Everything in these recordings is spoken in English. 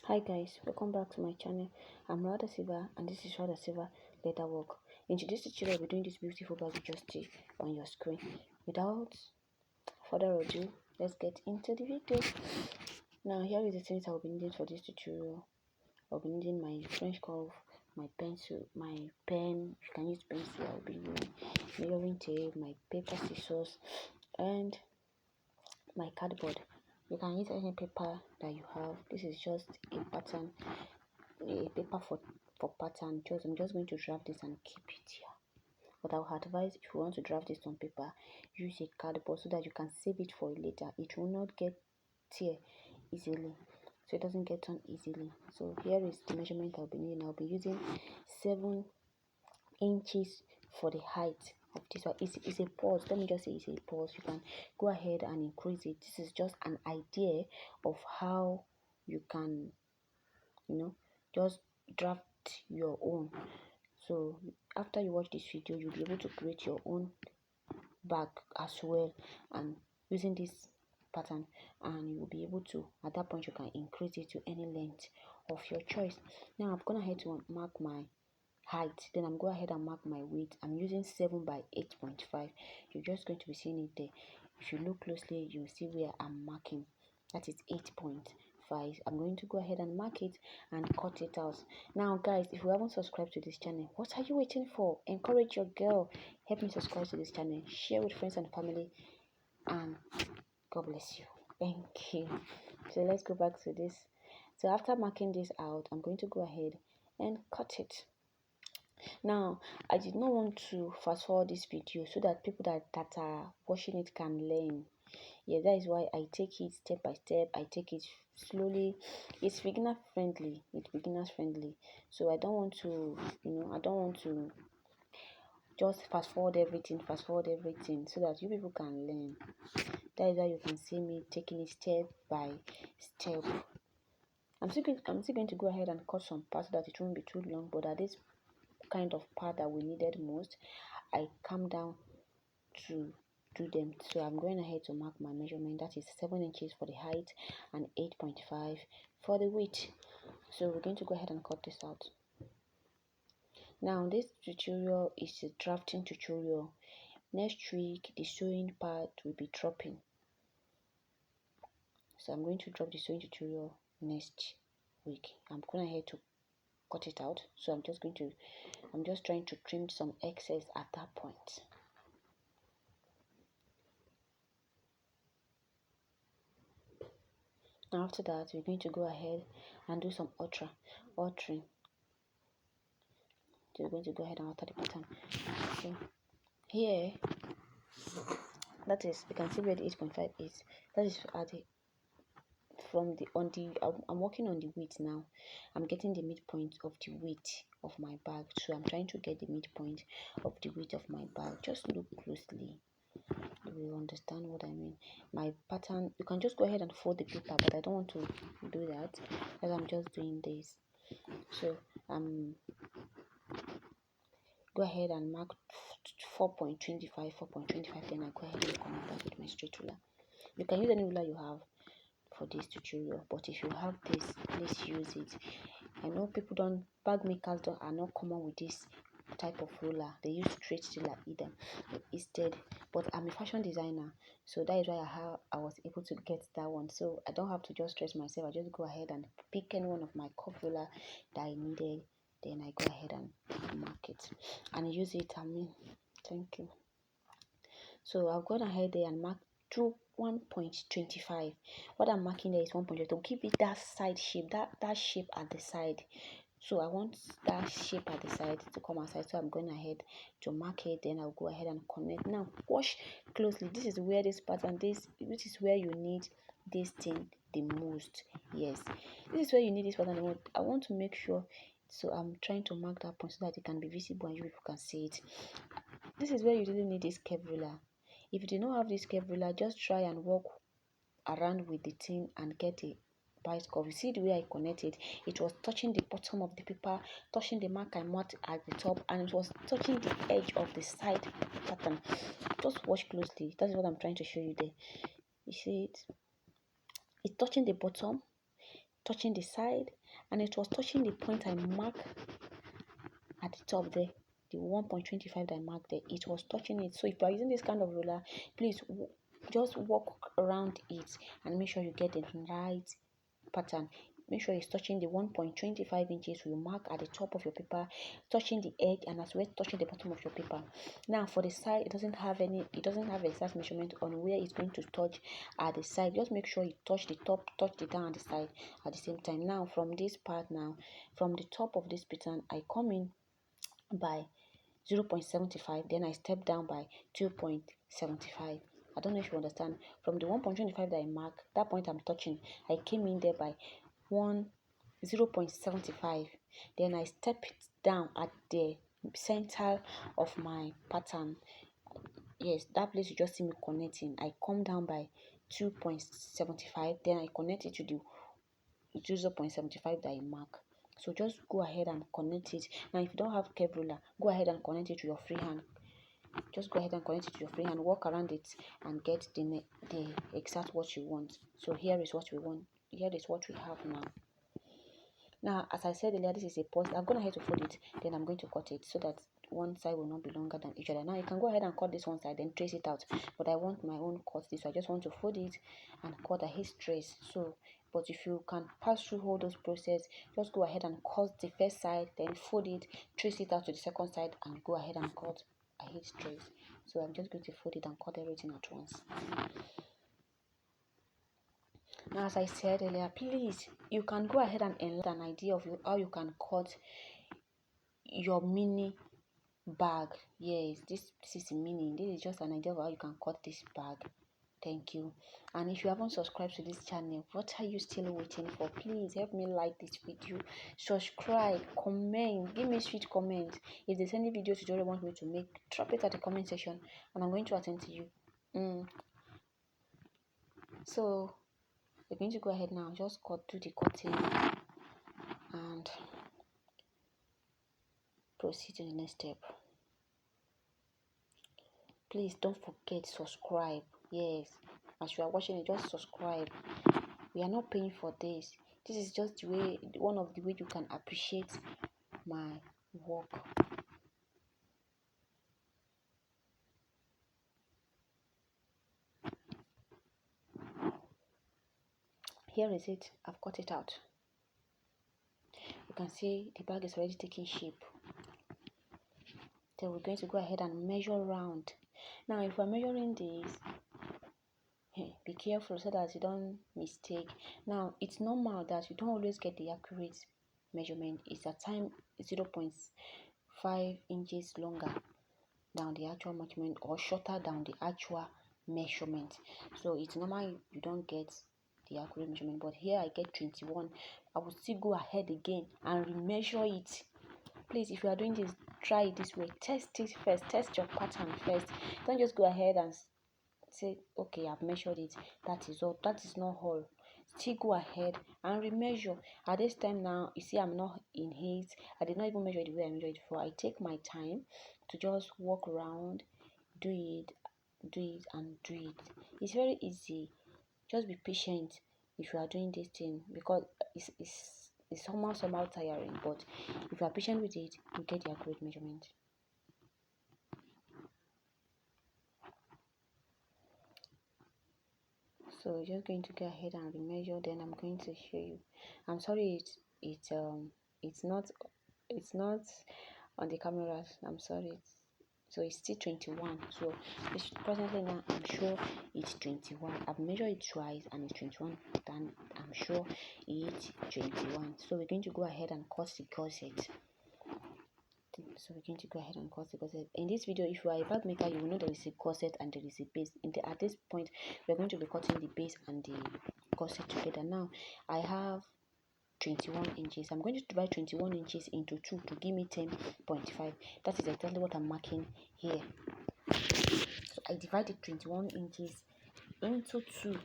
Hi guys, welcome back to my channel. I'm Rhoda Silver and this is RaodasilverLeatherwork. In today's tutorial, we're doing this beautiful bag you just see on your screen. Without further ado, let's get into the video. Now here is the things I'll be needing for this tutorial. I'll be needing my French curve, my pencil, my pen. If you can use pencil, I'll be using measuring tape, my paper, scissors, and my cardboard. You can use any paper that you have. This is just a pattern, a paper for pattern. I'm just going to draft this and keep it here. But I would advise, if you want to draft this on paper, use a cardboard so that you can save it for later. It will not get tear easily, so it doesn't get torn easily. So here is the measurement I'll be needing. I'll be using 7 inches for the height of this one. It's a pulse. Let me just say it's a pulse. You can go ahead and increase it. This is just an idea of how you can, just draft your own. So after you watch this video, you'll be able to create your own bag as well, and using this pattern, and you will be able to, at that point, you can increase it to any length of your choice. Now I'm gonna head to mark my height, then I'm go ahead and mark my width. I'm using 7 by 8.5. You're just going to be seeing it there. If you look closely, you'll see where I'm marking. That is 8.5. I'm going to go ahead and mark it and cut it out. Now guys, if you haven't subscribed to this channel, what are you waiting for? Encourage your girl. Help me subscribe to this channel, share with friends and family, and God bless you. Thank you. So let's go back to this. So after marking this out, I'm going to go ahead and cut it. Now I did not want to fast forward this video so that people that are watching it can learn. Yeah, that is why I take it step by step. I take it slowly. It's beginner friendly. So I don't want to, I don't want to just fast forward everything so that you people can learn. That is why you can see me taking it step by step. I'm still going to go ahead and cut some parts so that it won't be too long, but at this kind of part that we needed most, I come down to do them. So I'm going ahead to mark my measurement. That is 7 inches for the height and 8.5 for the width. So we're going to go ahead and cut this out. Now this tutorial is a drafting tutorial. Next week the sewing part will be dropping. So I'm going to drop the sewing tutorial next week. I'm going ahead to cut it out. So I'm just trying to trim some excess at that point. Now after that, we're going to go ahead and do some altering. So we're going to go ahead and alter the pattern. So here, that is, you can see where the 8.5 is. That is at the I'm working on the width now. I'm getting the midpoint of the width of my bag. So I'm trying to get the midpoint of the width of my bag. Just look closely. You will understand what I mean. My pattern, you can just go ahead and fold the paper, but I don't want to do that as I'm just doing this. So go ahead and mark 4.25, then I go ahead and connect that with my straight ruler. You can use any ruler you have for this tutorial, but if you have this, please use it. I know bag makers are not common with this type of ruler. They use straight ruler Aida instead, but I'm a fashion designer, so that is why I was able to get that one. So I don't have to just stress myself. I just go ahead and pick any one of my curve ruler that I needed, then I go ahead and mark it and use it. Thank you. So I've gone ahead there and marked 1.25. What I'm marking there is 1.25 to give it that side shape, that shape at the side. So I want that shape at the side to come outside. So I'm going ahead to mark it. Then I'll go ahead and connect. Now watch closely. This is where this pattern, this is where you need this thing the most. Yes, this is where you need this pattern the most. I want to make sure. So I'm trying to mark that point so that it can be visible and you people can see it. This is where you really need this curve ruler. If you do not have this curve ruler, just try and walk around with the thing and get a bite curve. You see the way I connected, it was touching the bottom of the paper, touching the mark I marked at the top, and it was touching the edge of the side pattern. Just watch closely. That's what I'm trying to show you there. You see it? It's touching the bottom, touching the side, and it was touching the point I marked at the top there, the 1.25 that I marked there. It was touching it. So if you are using this kind of ruler, please just walk around it and make sure you get the right pattern. Make sure it's touching the 1.25 inches you mark at the top of your paper, touching the edge, and as well touching the bottom of your paper. Now for the side, it doesn't have exact measurement on where it's going to touch at the side. Just make sure you touch the top, touch the down at the side at the same time. Now from this part, from the top of this pattern, I come in by 0.75, then I step down by 2.75. I don't know if you understand. From the 1.25 that I mark, that point I'm touching, I came in there by 0.75. Then I step it down at the center of my pattern. Yes, that place you just see me connecting. I come down by 2.75. Then I connect it to the 0.75 that I mark. So just go ahead and connect it. Now if you don't have curve ruler, go ahead and connect it to your free hand. Just go ahead and connect it to your free hand, walk around it and get the exact what you want. So here is what we want. Here is what we have now. Now as I said earlier, this is a post. I'm going to have to fold it, then I'm going to cut it so that one side will not be longer than each other. Now you can go ahead and cut this one side, then trace it out, but I want my own cut this, so I just want to fold it and cut a hit trace. So but if you can pass through all those process, just go ahead and cut the first side, then fold it, trace it out to the second side, and go ahead and cut a hit trace. So I'm just going to fold it and cut everything at once. Now as I said earlier, please, you can go ahead and enlarge an idea of how you can cut your mini bag. Yes, this is a mini. This is just an idea of how you can cut this bag. Thank you. And if you haven't subscribed to this channel, what are you still waiting for? Please help me like this video, subscribe, comment, give me sweet comments. If there's any video tutorial you want me to make, drop it at the comment section and I'm going to attend to you. So we're going to go ahead now, just do the cutting and proceed to the next step. Please don't forget subscribe. Yes, as you are watching it, just subscribe. We are not paying for this. This is just one of the way you can appreciate my work. Here is it. I've cut it out. You can see the bag is already taking shape. Then we're going to go ahead and measure round. Now if we're measuring this, be careful so that you don't mistake. Now it's normal that you don't always get the accurate measurement. It's at time 0.5 inches longer than the actual measurement or shorter than the actual measurement. So it's normal you don't get the accurate measurement, but here I get 21. I will still go ahead again and remeasure it. Please, if you are doing this, try it this way. Test it first. Test your pattern first. Don't just go ahead and say, okay, I've measured it. That is all. That is not all. Still go ahead and remeasure. At this time now, you see I'm not in haste. I did not even measure it the way I measured it before. I take my time to just walk around, do it, and do it. It's very easy. Just be patient if you are doing this thing, because it's somehow tiring, but if you are patient with it, you get the accurate measurement. So just going to go ahead and remeasure, then I'm going to show you. I'm sorry it's not on the cameras. I'm sorry. So it's still 21. So it's presently now, I'm sure it's 21. I've measured it twice and it's 21. Then I'm sure it's 21. So we're going to go ahead and cut the gusset. So we're going to go ahead and cut the gusset. In this video, if you are a bag maker, you will know there is a gusset and there is a base. At this point, we're going to be cutting the base and the gusset together. Now I have 21 inches. I'm going to divide 21 inches into 2 to give me 10.5. That is exactly what I'm marking here. So I divided 21 inches into 2.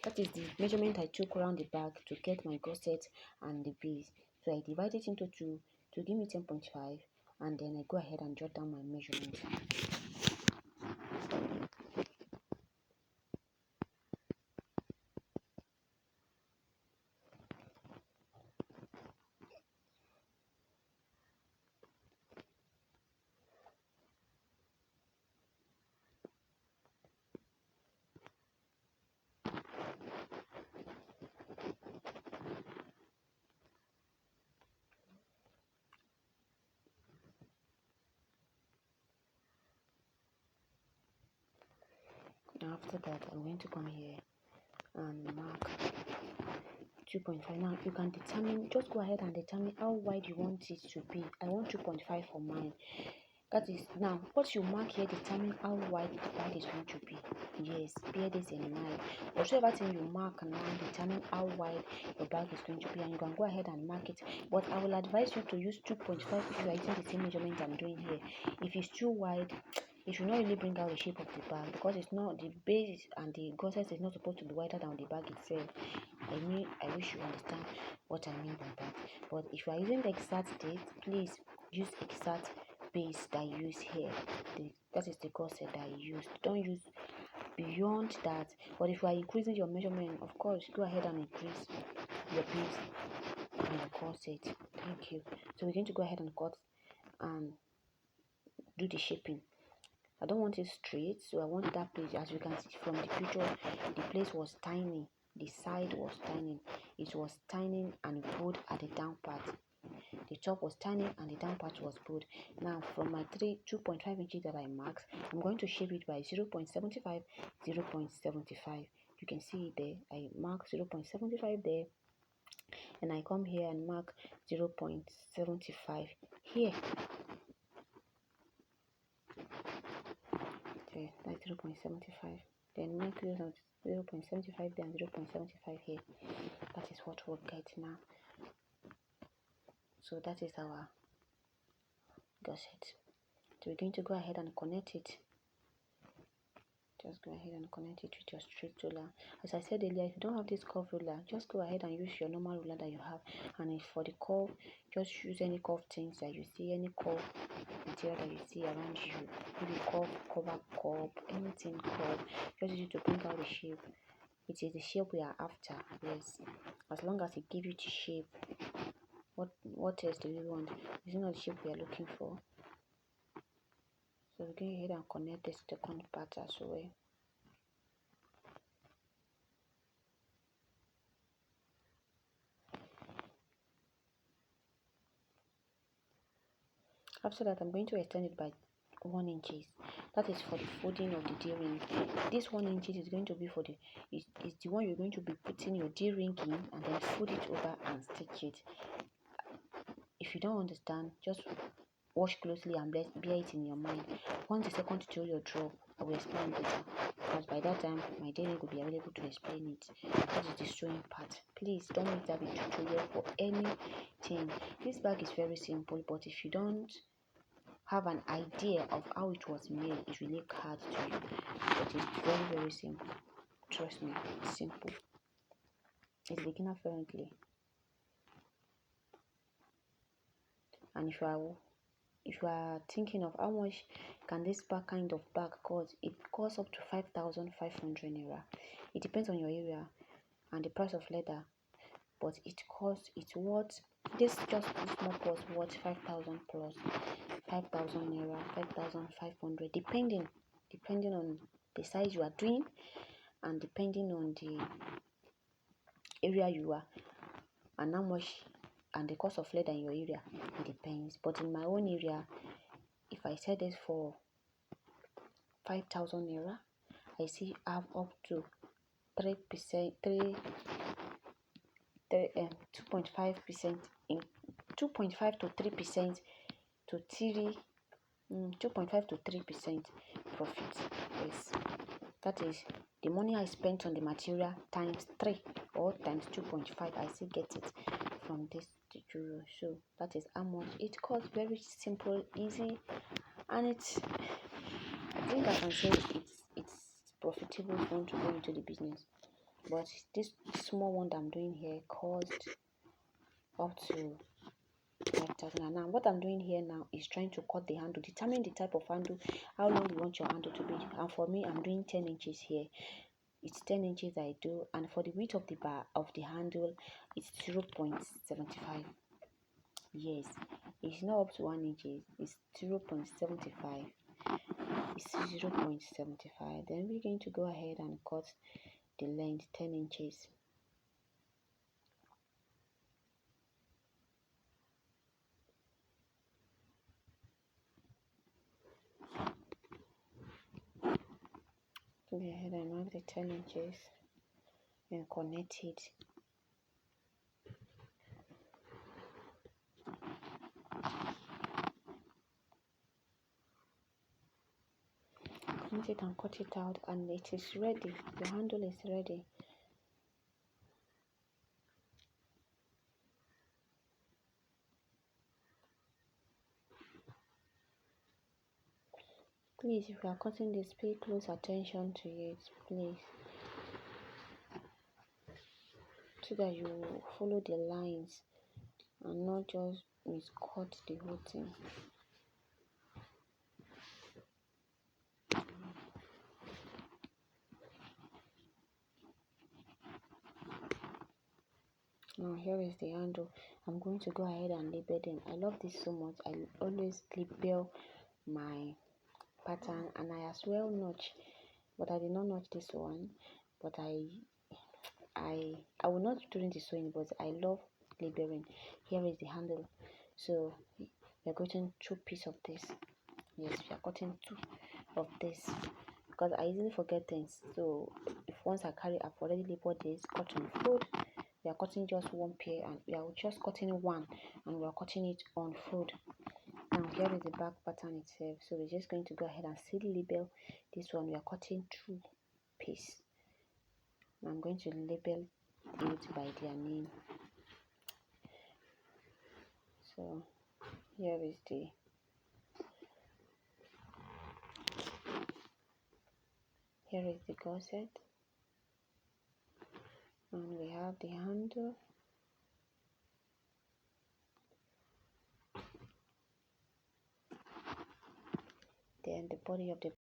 That is the measurement I took around the bag to get my gusset and the base. So I divide it into 2 to give me 10.5, and then I go ahead and jot down my measurement. After that, I'm going to come here and mark 2.5. Now you can determine, just go ahead and determine how wide you want it to be. I want 2.5 for mine. That is, now what you mark here determine how wide the bag is going to be. Yes, bear this in mind. Whatever thing you mark now determine how wide your bag is going to be, and you can go ahead and mark it. But I will advise you to use 2.5 if you are using the same measurement I'm doing here. If it's too wide, it should not really bring out the shape of the bag, because it's not, the base and the gusset is not supposed to be wider than the bag itself. I wish you understand what I mean by that. But if you are using the exact date, please use exact base that you use here. That is the gusset that you use. Don't use beyond that. But if you are increasing your measurement, of course, go ahead and increase your base and your gusset. Thank you. So we're going to go ahead and cut and do the shaping. I don't want it straight, so I want that place. As you can see from the picture, the place was tiny, the side was tiny, it was tiny and bold at the down part. The top was tiny and the down part was bold. Now from my 2.5 inches that I marked, I'm going to shape it by 0.75, 0.75. You can see it there. I mark 0.75 there, and I come here and mark 0.75 here. Okay, that's 0.75. Then make use of 0.75 there and 0.75 here. That is what we'll get now. So that is our gusset. So we're going to go ahead and connect it. Just go ahead and connect it with your straight ruler. As I said earlier, if you don't have this curve ruler, just go ahead and use your normal ruler that you have. And if for the curve, just use any curve things that you see, any curve material that you see around you. Maybe curve, cover cup, anything curve. Just use it to bring out the shape. It is the shape we are after. Yes, as long as it gives you the shape. What else do we want? Is it not the shape we are looking for? So we're going ahead and connect this second part as well. After that, I'm going to extend it by 1 inches. That is for the folding of the D-ring. This 1 inches is going to be for the is the one you're going to be putting your D-ring in, and then fold it over and stitch it. If you don't understand, just watch closely and bear it in your mind. Once the second tutorial drop, I will explain better, because by that time my D-ring will be available to explain it. That is the sewing part. Please don't make that a tutorial for anything. This bag is very simple, but if you don't have an idea of how it was made, it will look hard to you. But it's very, very simple. Trust me, it's simple. It's beginner friendly. And if you are thinking of how much can this kind of bag cost, it costs up to 5,500 naira. It depends on your area and the price of leather, but it's worth this small cost worth 5,000 plus 5,000 naira, 5,500, depending on the size you are doing and depending on the area you are and how much and the cost of leather in your area. It depends. But in my own area, if I sell this for 5,000 naira, I see have up to 3%, 2.5% in 2.5 to 3% to 2.5 to 3% profit. Yes, that is the money I spent on the material times 3 or times 2.5. I still get it from this tutorial. So that is how much it costs. Very simple, easy, and it's, I think I can say it's profitable if you want to go into the business. But this small one that I'm doing here cost up to 5,000. And now what I'm doing here now is trying to cut the handle, determine the type of handle, how long you want your handle to be. And for me, I'm doing 10 inches here. It's 10 inches I do, and for the width of the bar of the handle, it's 0.75. Yes, it's not up to 1 inch, it's 0.75. It's 0.75. Then we're going to go ahead and cut the length 10 inches. So go ahead and mark the 10 inches and connect it. Connect it and cut it out, and it is ready. The handle is ready. Please, if you are cutting this, pay close attention to it, please, so that you follow the lines and not just miscut the whole thing. Now here is the handle. I'm going to go ahead and label them. I love this so much. I always label my pattern, and I as well notch, but I did not notch this one. But I will not during the sewing, but I love labeling. Here is the handle. So we are cutting 2 pieces of this. Yes, we are cutting 2 of this because I easily forget things. So if once I carry, I've already labeled this, cut on fold. We are cutting just 1 pair, and we are just cutting 1, and we are cutting it on fold. Now here is the back pattern itself. So we're just going to go ahead and still label this one. We are cutting 2 pieces. I'm going to label it by their name. So here is the corset, and we have the handle, then the body of the